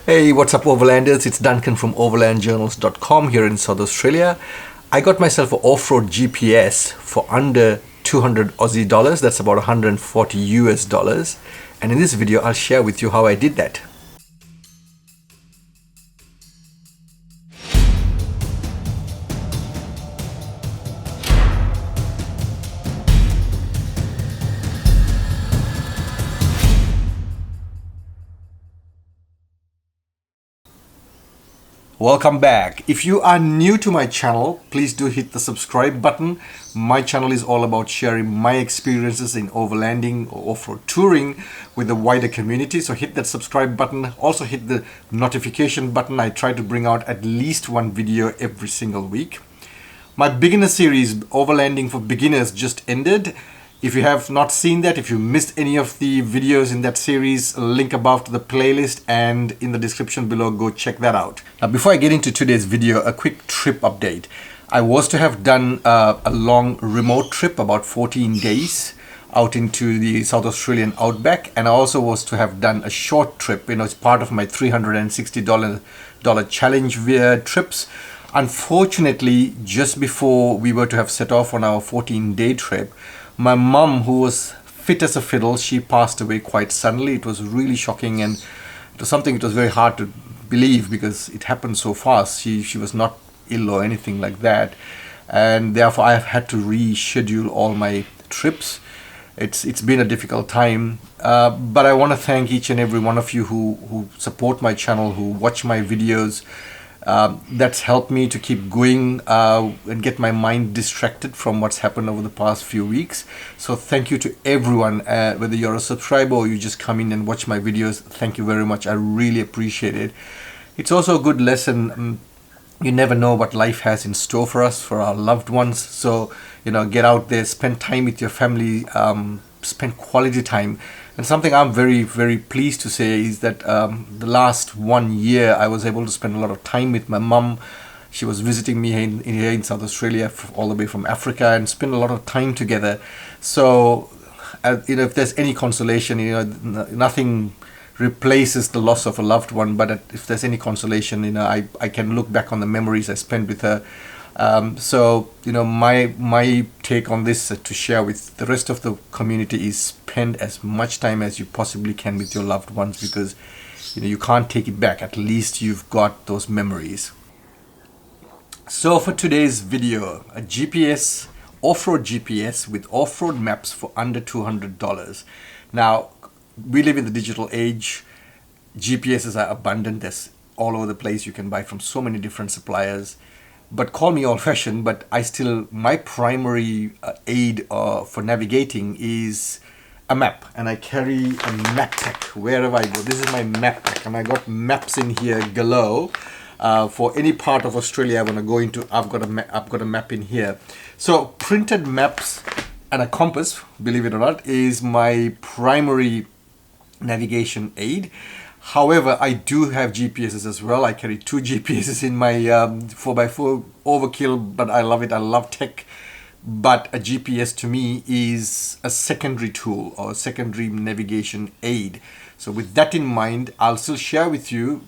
Hey, what's up Overlanders? It's Duncan from overlandjournals.com here in South Australia. I got myself an off-road GPS for under 200 Aussie dollars. That's about 140 US dollars. And in this video, I'll share with you how I did that. Welcome back. If you are new to my channel, please do hit the subscribe button. My channel is all about sharing my experiences in overlanding or off-road touring with the wider community. So hit that subscribe button. Also hit the notification button. I try to bring out at least one video every single week. My beginner series, Overlanding for Beginners, just ended. If you have not seen that, if you missed any of the videos in that series, link above to the playlist and in the description below, go check that out. Now, before I get into today's video, a quick trip update. I was to have done a long remote trip, about 14 days, out into the South Australian outback, and I also was to have done a short trip, as part of my $360 challenge trips. Unfortunately, just before we were to have set off on our 14-day trip, my mum, who was fit as a fiddle, she passed away quite suddenly. It was really shocking, and it was something it was very hard to believe because it happened so fast. She was not ill or anything like that, and therefore I have had to reschedule all my trips. It's been a difficult time, but I want to thank each and every one of you who support my channel, who watch my videos. That's helped me to keep going and get my mind distracted from what's happened over the past few weeks. So thank you to everyone, whether you're a subscriber or you just come in and watch my videos. Thank you very much. I really appreciate it. It's also a good lesson. You never know what life has in store for us, for our loved ones. So, get out there, spend time with your family, spend quality time. And something I'm very, very pleased to say is that the last 1 year I was able to spend a lot of time with my mum. She was visiting me here in South Australia, all the way from Africa, and spend a lot of time together. So, if there's any consolation, nothing replaces the loss of a loved one. But if there's any consolation, I can look back on the memories I spent with her. So my take on this to share with the rest of the community is spend as much time as you possibly can with your loved ones, because you can't take it back. At least you've got those memories. So for today's video, a GPS, off-road GPS with off-road maps for under $200. Now, we live in the digital age. GPSs are abundant. There's all over the place. You can buy from so many different suppliers. But call me old-fashioned, but my primary aid for navigating is a map, and I carry a map pack wherever I go. This is my map pack, and I got maps in here galore. For any part of Australia I want to go into, I've got a map in here. So printed maps and a compass, believe it or not, is my primary navigation aid. However, I do have GPSs as well. I carry 2 GPSs in my 4x4 overkill, but I love it. I love tech. But a GPS to me is a secondary tool or a secondary navigation aid. So with that in mind, I'll still share with you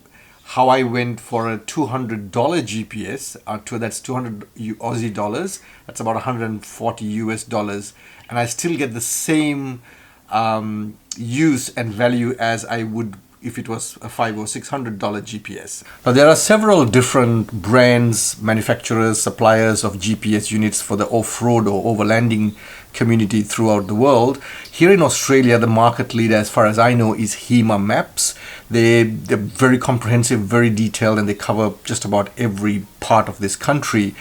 how I went for a $200 GPS. That's 200 Aussie dollars. That's about 140 US dollars. And I still get the same use and value as I would if it was a $500 or $600 GPS. Now, there are several different brands, manufacturers, suppliers of GPS units for the off-road or overlanding community throughout the world. Here in Australia, the market leader, as far as I know, is Venza Maps. They're very comprehensive, very detailed, and they cover just about every part of this country.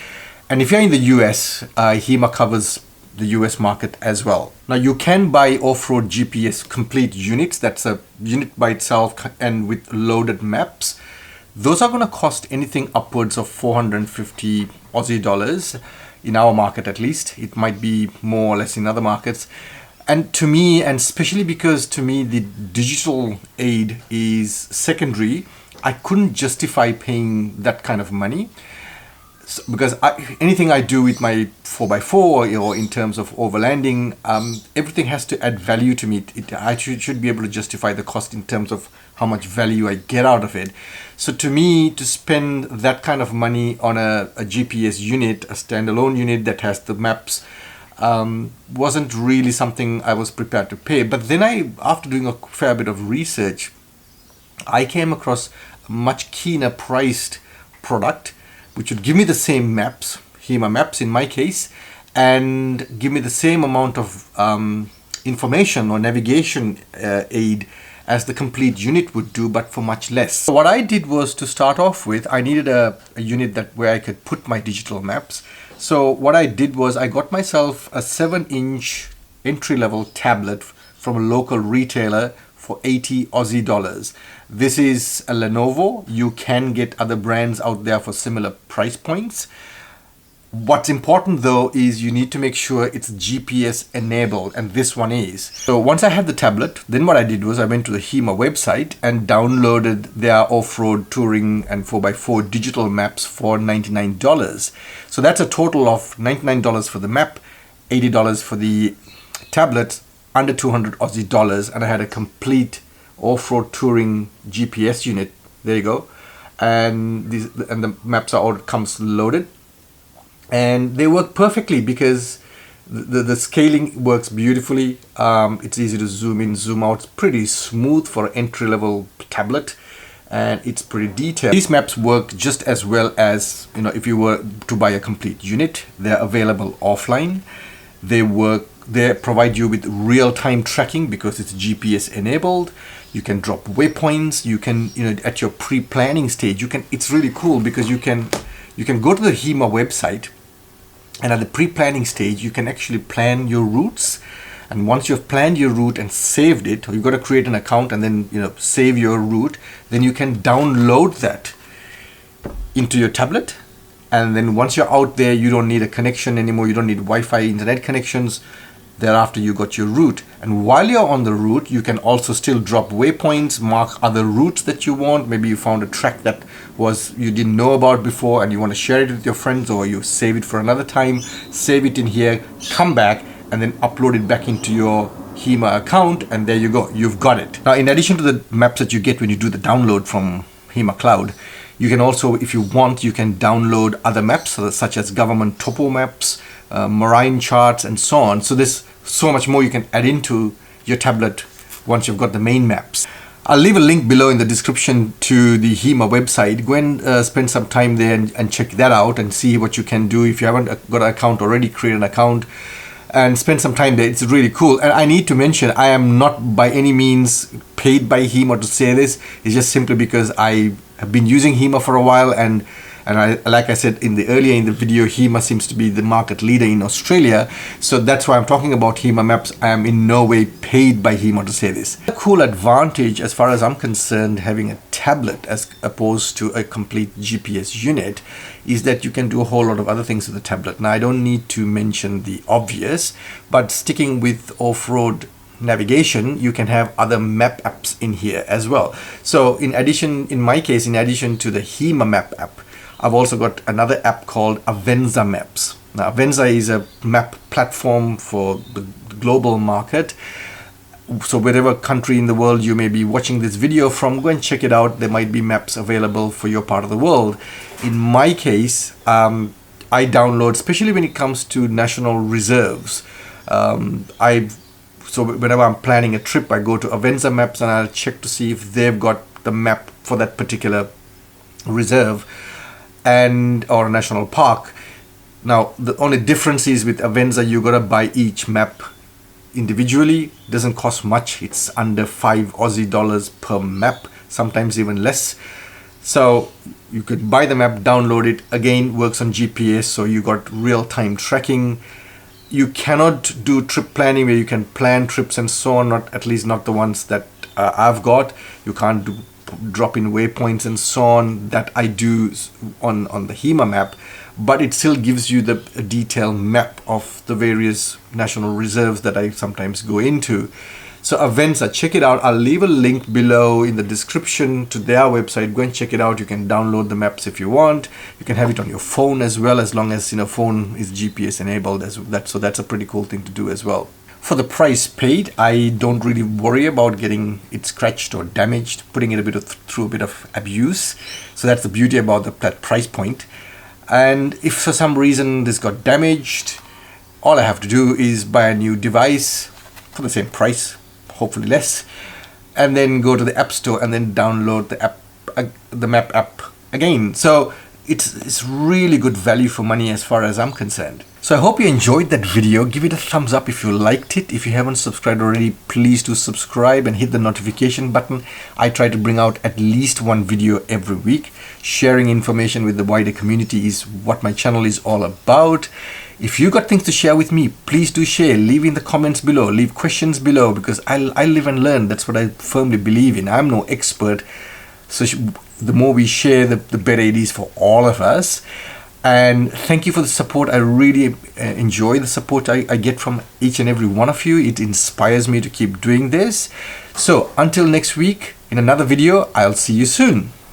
And if you're in the US, Venza covers the US market as well. Now, you can buy off-road GPS complete units. That's a unit by itself and with loaded maps. Those are going to cost anything upwards of 450 Aussie dollars in our market, at least. It might be more or less in other markets. And to me, and especially because to me the digital aid is secondary, I couldn't justify paying that kind of money. because anything I do with my 4x4 or in terms of overlanding, everything has to add value to me. I should be able to justify the cost in terms of how much value I get out of it. So to me, to spend that kind of money on a GPS unit, a standalone unit that has the maps, wasn't really something I was prepared to pay. But then after doing a fair bit of research, I came across a much keener priced product which would give me the same maps, HEMA maps in my case, and give me the same amount of information or navigation aid as the complete unit would do, but for much less. So what I did was, to start off with, I needed a unit where I could put my digital maps. So what I did was I got myself a 7-inch entry-level tablet from a local retailer for 80 Aussie dollars. This is a Lenovo. You can get other brands out there for similar price points. What's important though is you need to make sure it's GPS enabled, and this one is. So once I had the tablet, then what I did was I went to the HEMA website and downloaded their off-road touring and 4x4 digital maps for $99. So that's a total of $99 for the map, $80 for the tablet, under 200 Aussie dollars, and I had a complete off-road touring GPS unit. There you go. And the maps are all comes loaded. And they work perfectly because the scaling works beautifully. It's easy to zoom in, zoom out. It's pretty smooth for an entry-level tablet, and it's pretty detailed. These maps work just as well as, if you were to buy a complete unit. They're available offline. They provide you with real-time tracking because it's GPS enabled. You can drop waypoints. You can, at your pre-planning stage, it's really cool because you can go to the HEMA website, and at the pre-planning stage, you can actually plan your routes. And once you've planned your route and saved it, or you've got to create an account and then save your route, then you can download that into your tablet. And then once you're out there, you don't need a connection anymore. You don't need Wi-Fi internet connections. Thereafter, you got your route. And while you're on the route, you can also still drop waypoints, mark other routes that you want. Maybe you found a track that you didn't know about before and you want to share it with your friends, or you save it for another time. Save it in here, come back, and then upload it back into your HEMA account, and there you go. You've got it. Now, in addition to the maps that you get when you do the download from HEMA Cloud, you can also, if you want, you can download other maps, such as government topo maps, marine charts, and so on. So there's so much more you can add into your tablet once you've got the main maps. I'll leave a link below in the description to the HEMA website. Go and spend some time there and check that out and see what you can do. If you haven't got an account already, create an account and spend some time there. It's really cool. And I need to mention, I am not by any means paid by HEMA to say this. It's just simply because I have been using HEMA for a while, and like I said earlier in the video, HEMA seems to be the market leader in Australia. So that's why I'm talking about HEMA maps. I am in no way paid by HEMA to say this. A cool advantage, as far as I'm concerned, having a tablet as opposed to a complete GPS unit, is that you can do a whole lot of other things with the tablet. Now, I don't need to mention the obvious, but sticking with off-road navigation, you can have other map apps in here as well. So in my case, in addition to the HEMA map app, I've also got another app called Venza Maps. Now, Venza is a map platform for the global market. So wherever country in the world you may be watching this video from, go and check it out. There might be maps available for your part of the world. In my case, I download, especially when it comes to national reserves. So whenever I'm planning a trip, I go to Venza Maps and I'll check to see if they've got the map for that particular reserve or a national park. Now, the only difference is with Venza, you gotta buy each map individually. Doesn't cost much. It's under 5 Aussie dollars per map, sometimes even less. So you could buy the map, download it. Again, works on GPS, so you got real-time tracking. You cannot do trip planning where you can plan trips and so on, at least not the ones that I've got. You can't do drop in waypoints and so on that I do on the HEMA map, but it still gives you the detailed map of the various national reserves that I sometimes go into. So Venza, check it out. I'll leave a link below in the description to their website. Go and check it out. You can download the maps if you want. You can have it on your phone as well, as long as phone is GPS enabled as that. So that's a pretty cool thing to do as well. For the price paid, I don't really worry about getting it scratched or damaged, putting it through a bit of abuse. So that's the beauty about that price point. And if for some reason this got damaged, all I have to do is buy a new device for the same price, hopefully less, and then go to the app store and then download the app, the map app again. So it's really good value for money as far as I'm concerned. So I hope you enjoyed that video. Give it a thumbs up if you liked it. If you haven't subscribed already, please do subscribe and hit the notification button. I try to bring out at least one video every week. Sharing information with the wider community is what my channel is all about. If you got things to share with me, please do share. Leave in the comments below. Leave questions below, because I live and learn. That's what I firmly believe in. I'm no expert. So the more we share, the better it is for all of us. And thank you for the support. I really enjoy the support I get from each and every one of you. It inspires me to keep doing this. So until next week, in another video, I'll see you soon.